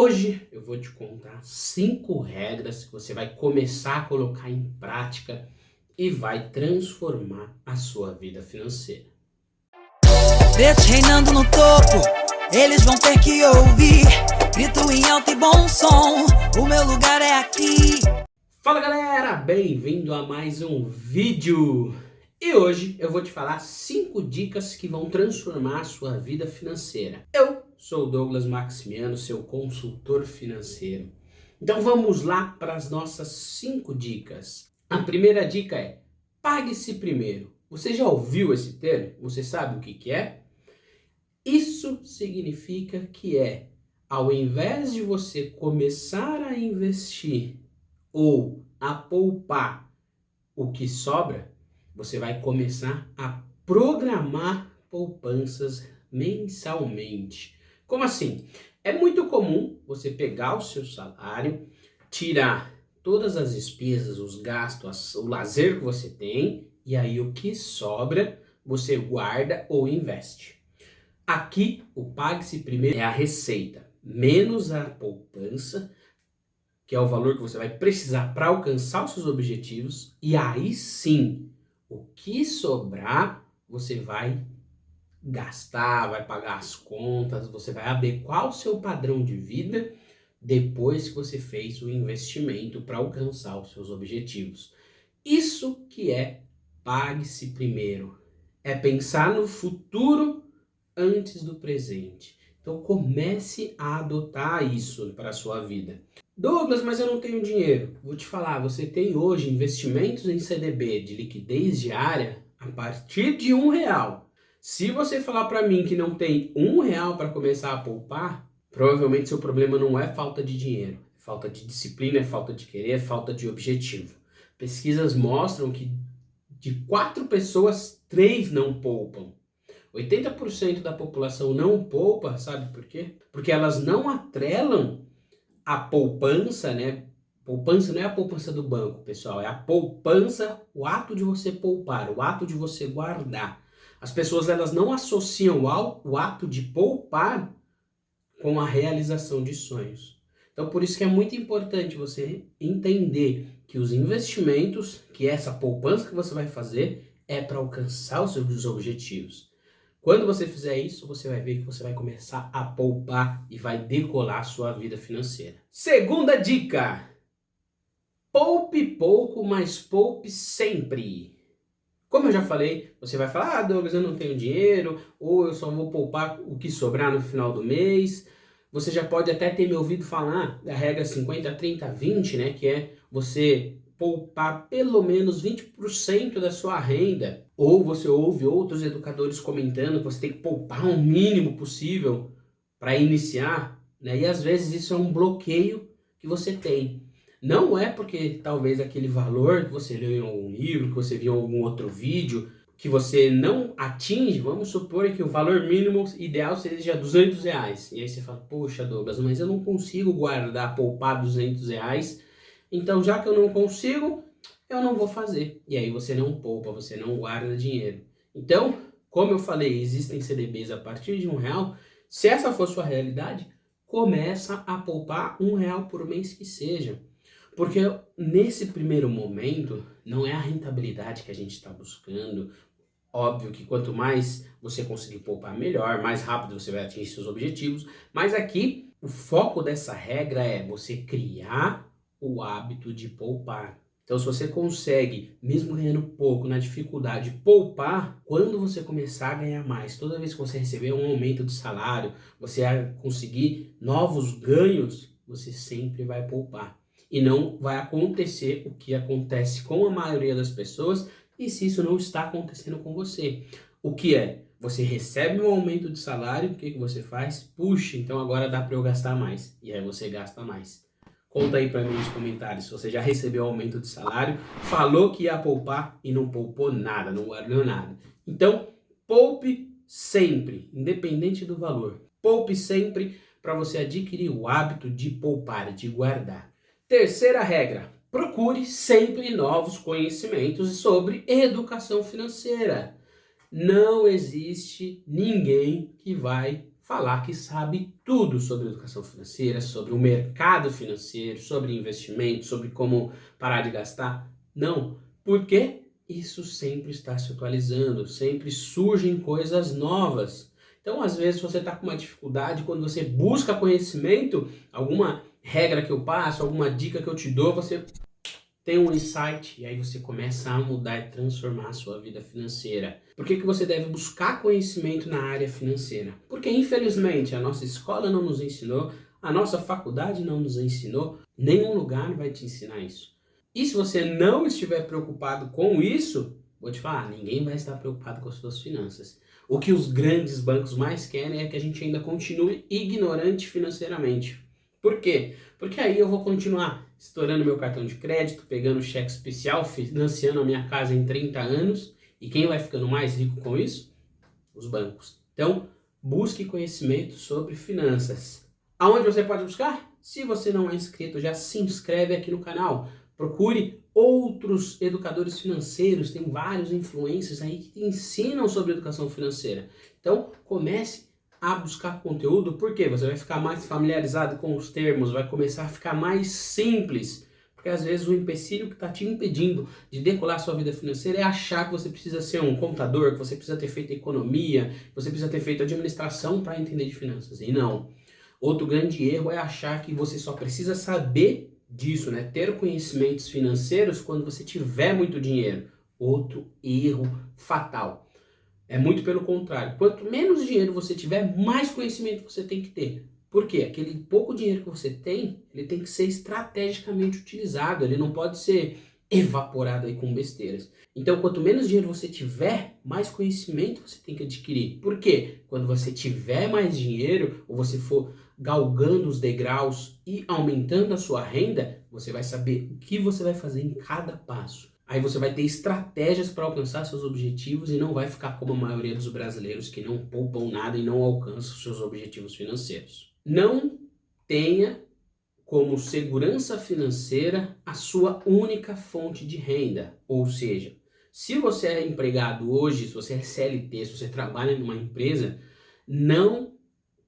Hoje eu vou te contar 5 regras que você vai começar a colocar em prática e vai transformar a sua vida financeira. Pretos reinando no topo, eles vão ter que ouvir. Grito em alto e bom som, o meu lugar é aqui. Fala galera, bem-vindo a mais um vídeo. E hoje eu vou te falar 5 dicas que vão transformar a sua vida financeira. Eu sou o Douglas Maximiano, seu consultor financeiro. Então vamos lá para as nossas 5 dicas. A primeira dica é: pague-se primeiro. Você já ouviu esse termo? Você sabe o que é? Isso significa que ao invés de você começar a investir ou a poupar o que sobra, você vai começar a programar poupanças mensalmente. Como assim? É muito comum você pegar o seu salário, tirar todas as despesas, os gastos, o lazer que você tem, e aí o que sobra você guarda ou investe. Aqui, o pague-se primeiro é a receita, menos a poupança, que é o valor que você vai precisar para alcançar os seus objetivos, e aí sim, o que sobrar, você vai gastar, vai pagar as contas, você vai adequar o seu padrão de vida depois que você fez o investimento para alcançar os seus objetivos. Isso que é pague-se primeiro, é pensar no futuro antes do presente. Então comece a adotar isso para a sua vida. Douglas, mas eu não tenho dinheiro. Vou te falar, você tem hoje investimentos em CDB de liquidez diária a partir de R$ 1. Se você falar para mim que não tem R$ 1 para começar a poupar, provavelmente seu problema não é falta de dinheiro, é falta de disciplina, é falta de querer, é falta de objetivo. Pesquisas mostram que de 4 pessoas, 3 não poupam. 80% da população não poupa, sabe por quê? Porque elas não atrelam a poupança, né? Poupança não é a poupança do banco, pessoal, é a poupança, o ato de você poupar, o ato de você guardar. As pessoas elas não associam o ato de poupar com a realização de sonhos. Então, por isso que é muito importante você entender que os investimentos, que essa poupança que você vai fazer, é para alcançar os seus objetivos. Quando você fizer isso, você vai ver que você vai começar a poupar e vai decolar a sua vida financeira. Segunda dica: poupe pouco, mas poupe sempre. Como eu já falei, você vai falar, Douglas, eu não tenho dinheiro, ou eu só vou poupar o que sobrar no final do mês. Você já pode até ter me ouvido falar da regra 50, 30, 20, né? Que é você poupar pelo menos 20% da sua renda. Ou você ouve outros educadores comentando que você tem que poupar o mínimo possível para iniciar, né? E às vezes isso é um bloqueio que você tem. Não é porque talvez aquele valor que você leu em algum livro, que você viu em algum outro vídeo, que você não atinge. Vamos supor que o valor mínimo ideal seja R$ 200. E aí você fala, poxa Douglas, mas eu não consigo guardar, poupar R$ 200. Então já que eu não consigo, eu não vou fazer. E aí você não poupa, você não guarda dinheiro. Então, como eu falei, existem CDBs a partir de R$ 1. Se essa for sua realidade, começa a poupar R$ 1 por mês que seja. Porque nesse primeiro momento, não é a rentabilidade que a gente está buscando. Óbvio que quanto mais você conseguir poupar, melhor, mais rápido você vai atingir seus objetivos. Mas aqui, o foco dessa regra é você criar o hábito de poupar. Então, se você consegue, mesmo ganhando pouco, na dificuldade, poupar, quando você começar a ganhar mais, toda vez que você receber um aumento de salário, você vai conseguir novos ganhos, você sempre vai poupar. E não vai acontecer o que acontece com a maioria das pessoas, e se isso não está acontecendo com você. O que é? Você recebe um aumento de salário, o que você faz? Puxa, então agora dá para eu gastar mais. E aí você gasta mais. Conta aí para mim nos comentários se você já recebeu aumento de salário, falou que ia poupar e não poupou nada, não guardou nada. Então, poupe sempre, independente do valor. Poupe sempre para você adquirir o hábito de poupar, de guardar. Terceira regra: procure sempre novos conhecimentos sobre educação financeira. Não existe ninguém que vai falar que sabe tudo sobre educação financeira, sobre o mercado financeiro, sobre investimento, sobre como parar de gastar. Não, porque isso sempre está se atualizando, sempre surgem coisas novas. Então, às vezes, você está com uma dificuldade, quando você busca conhecimento, alguma regra que eu passo, alguma dica que eu te dou, você tem um insight e aí você começa a mudar e transformar a sua vida financeira. Por que você deve buscar conhecimento na área financeira? Porque, infelizmente, a nossa escola não nos ensinou, a nossa faculdade não nos ensinou, nenhum lugar vai te ensinar isso. E se você não estiver preocupado com isso, vou te falar, ninguém vai estar preocupado com as suas finanças. O que os grandes bancos mais querem é que a gente ainda continue ignorante financeiramente. Por quê? Porque aí eu vou continuar estourando meu cartão de crédito, pegando cheque especial, financiando a minha casa em 30 anos. E quem vai ficando mais rico com isso? Os bancos. Então, busque conhecimento sobre finanças. Aonde você pode buscar? Se você não é inscrito, já se inscreve aqui no canal. Procure outros educadores financeiros, tem vários influencers aí que ensinam sobre educação financeira. Então, comece a buscar conteúdo, porque você vai ficar mais familiarizado com os termos, vai começar a ficar mais simples, porque às vezes o empecilho que está te impedindo de decolar sua vida financeira é achar que você precisa ser um contador, que você precisa ter feito economia, que você precisa ter feito administração para entender de finanças, e não. Outro grande erro é achar que você só precisa saber disso, né? Ter conhecimentos financeiros quando você tiver muito dinheiro. Outro erro fatal. É muito pelo contrário. Quanto menos dinheiro você tiver, mais conhecimento você tem que ter. Por quê? Aquele pouco dinheiro que você tem, ele tem que ser estrategicamente utilizado. Ele não pode ser evaporado aí com besteiras. Então, quanto menos dinheiro você tiver, mais conhecimento você tem que adquirir. Por quê? Quando você tiver mais dinheiro, ou você for galgando os degraus e aumentando a sua renda, você vai saber o que você vai fazer em cada passo. Aí você vai ter estratégias para alcançar seus objetivos e não vai ficar como a maioria dos brasileiros que não poupam nada e não alcançam seus objetivos financeiros. Não tenha como segurança financeira a sua única fonte de renda. Ou seja, se você é empregado hoje, se você é CLT, se você trabalha numa empresa, não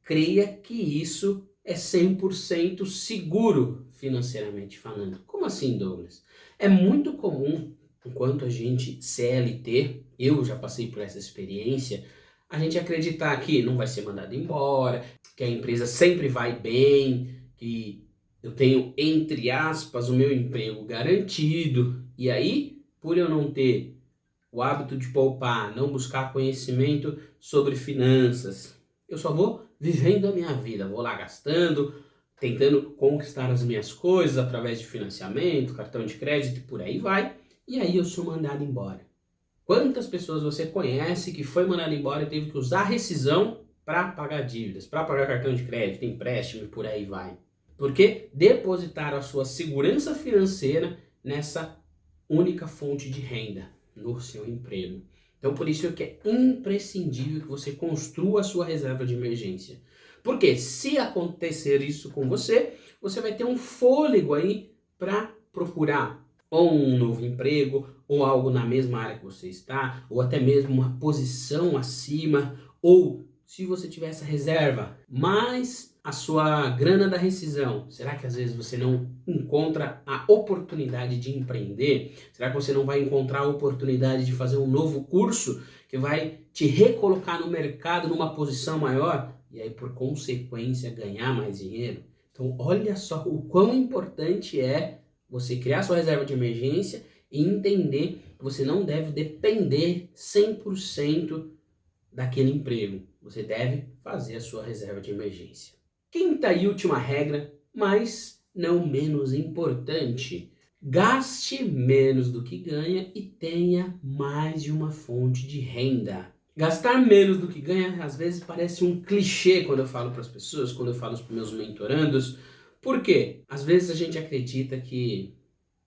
creia que isso é 100% seguro financeiramente falando. Como assim, Douglas? É muito comum, enquanto a gente CLT, eu já passei por essa experiência, a gente acreditar que não vai ser mandado embora, que a empresa sempre vai bem, que eu tenho, entre aspas, o meu emprego garantido. E aí, por eu não ter o hábito de poupar, não buscar conhecimento sobre finanças, eu só vou vivendo a minha vida, vou lá gastando, tentando conquistar as minhas coisas através de financiamento, cartão de crédito e por aí vai, e aí eu sou mandado embora. Quantas pessoas você conhece que foi mandado embora e teve que usar rescisão para pagar dívidas, para pagar cartão de crédito, empréstimo e por aí vai? Porque depositaram a sua segurança financeira nessa única fonte de renda, no seu emprego. Então, por isso que é imprescindível que você construa a sua reserva de emergência. Porque se acontecer isso com você, você vai ter um fôlego aí para procurar ou um novo emprego, ou algo na mesma área que você está, ou até mesmo uma posição acima, ou se você tiver essa reserva, mais a sua grana da rescisão, será que às vezes você não encontra a oportunidade de empreender? Será que você não vai encontrar a oportunidade de fazer um novo curso que vai te recolocar no mercado numa posição maior? E aí, por consequência, ganhar mais dinheiro? Então, olha só o quão importante é você criar sua reserva de emergência e entender que você não deve depender 100% daquele emprego. Você deve fazer a sua reserva de emergência. Quinta e última regra, mas não menos importante: gaste menos do que ganha e tenha mais de uma fonte de renda. Gastar menos do que ganha às vezes parece um clichê quando eu falo para as pessoas, quando eu falo para os meus mentorandos. Por quê? Às vezes a gente acredita que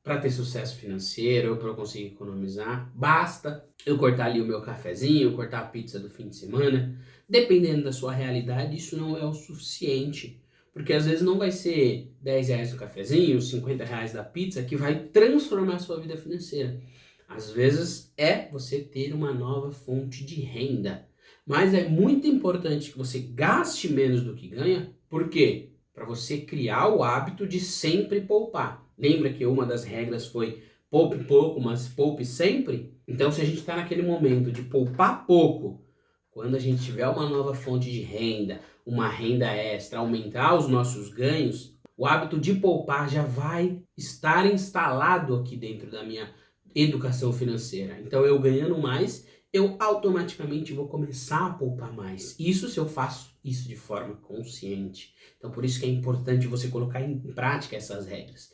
para ter sucesso financeiro, ou para eu conseguir economizar, basta eu cortar ali o meu cafezinho, cortar a pizza do fim de semana. Dependendo da sua realidade, isso não é o suficiente. Porque às vezes não vai ser R$10 do cafezinho, R$50 da pizza que vai transformar a sua vida financeira. Às vezes é você ter uma nova fonte de renda. Mas é muito importante que você gaste menos do que ganha. Por quê? Para você criar o hábito de sempre poupar. Lembra que uma das regras foi poupe pouco, mas poupe sempre? Então, se a gente está naquele momento de poupar pouco, quando a gente tiver uma nova fonte de renda, uma renda extra, aumentar os nossos ganhos, o hábito de poupar já vai estar instalado aqui dentro da minha educação financeira. Então, eu ganhando mais, eu automaticamente vou começar a poupar mais. Isso se eu faço isso de forma consciente. Então, por isso que é importante você colocar em prática essas regras.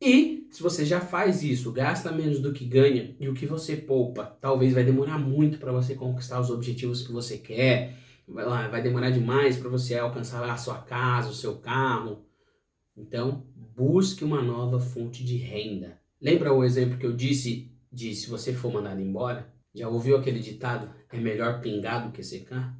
E se você já faz isso, gasta menos do que ganha, e o que você poupa talvez vai demorar muito para você conquistar os objetivos que você quer, vai demorar demais para você alcançar a sua casa, o seu carro. Então, busque uma nova fonte de renda. Lembra o exemplo que eu disse de se você for mandado embora? Já ouviu aquele ditado, é melhor pingar do que secar?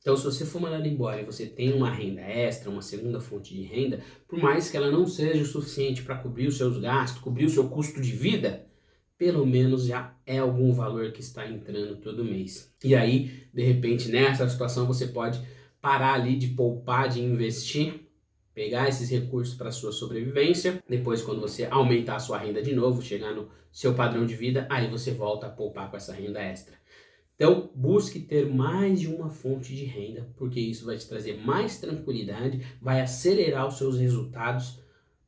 Então, se você for mandado embora e você tem uma renda extra, uma segunda fonte de renda, por mais que ela não seja o suficiente para cobrir os seus gastos, cobrir o seu custo de vida, pelo menos já é algum valor que está entrando todo mês. E aí, de repente, nessa situação, você pode parar ali de poupar, de investir, pegar esses recursos para a sua sobrevivência. Depois, quando você aumentar a sua renda de novo, chegar no seu padrão de vida, aí você volta a poupar com essa renda extra. Então, busque ter mais de uma fonte de renda, porque isso vai te trazer mais tranquilidade, vai acelerar os seus resultados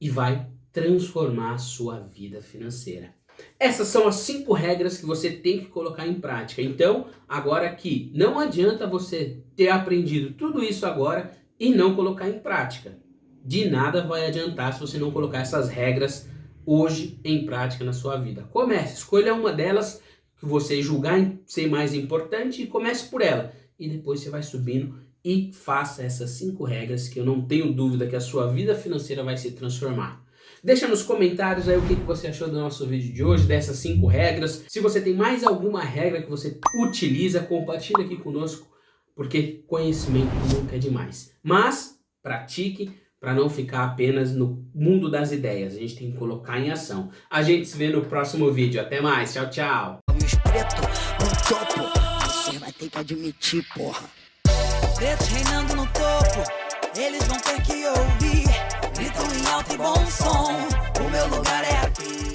e vai transformar a sua vida financeira. Essas são as 5 regras que você tem que colocar em prática. Então, agora aqui, não adianta você ter aprendido tudo isso agora e não colocar em prática. De nada vai adiantar se você não colocar essas regras hoje em prática na sua vida. Comece, escolha uma delas que você julgar ser mais importante e comece por ela. E depois você vai subindo e faça essas 5 regras que eu não tenho dúvida que a sua vida financeira vai se transformar. Deixa nos comentários aí o que você achou do nosso vídeo de hoje, dessas 5 regras. Se você tem mais alguma regra que você utiliza, compartilha aqui conosco, porque conhecimento nunca é demais. Mas pratique para não ficar apenas no mundo das ideias. A gente tem que colocar em ação. A gente se vê no próximo vídeo. Até mais. Tchau, tchau. Preto no topo, você vai ter que admitir, porra. Pretos reinando no topo, eles vão ter que ouvir. Grito em alto e bom som, o meu lugar é aqui.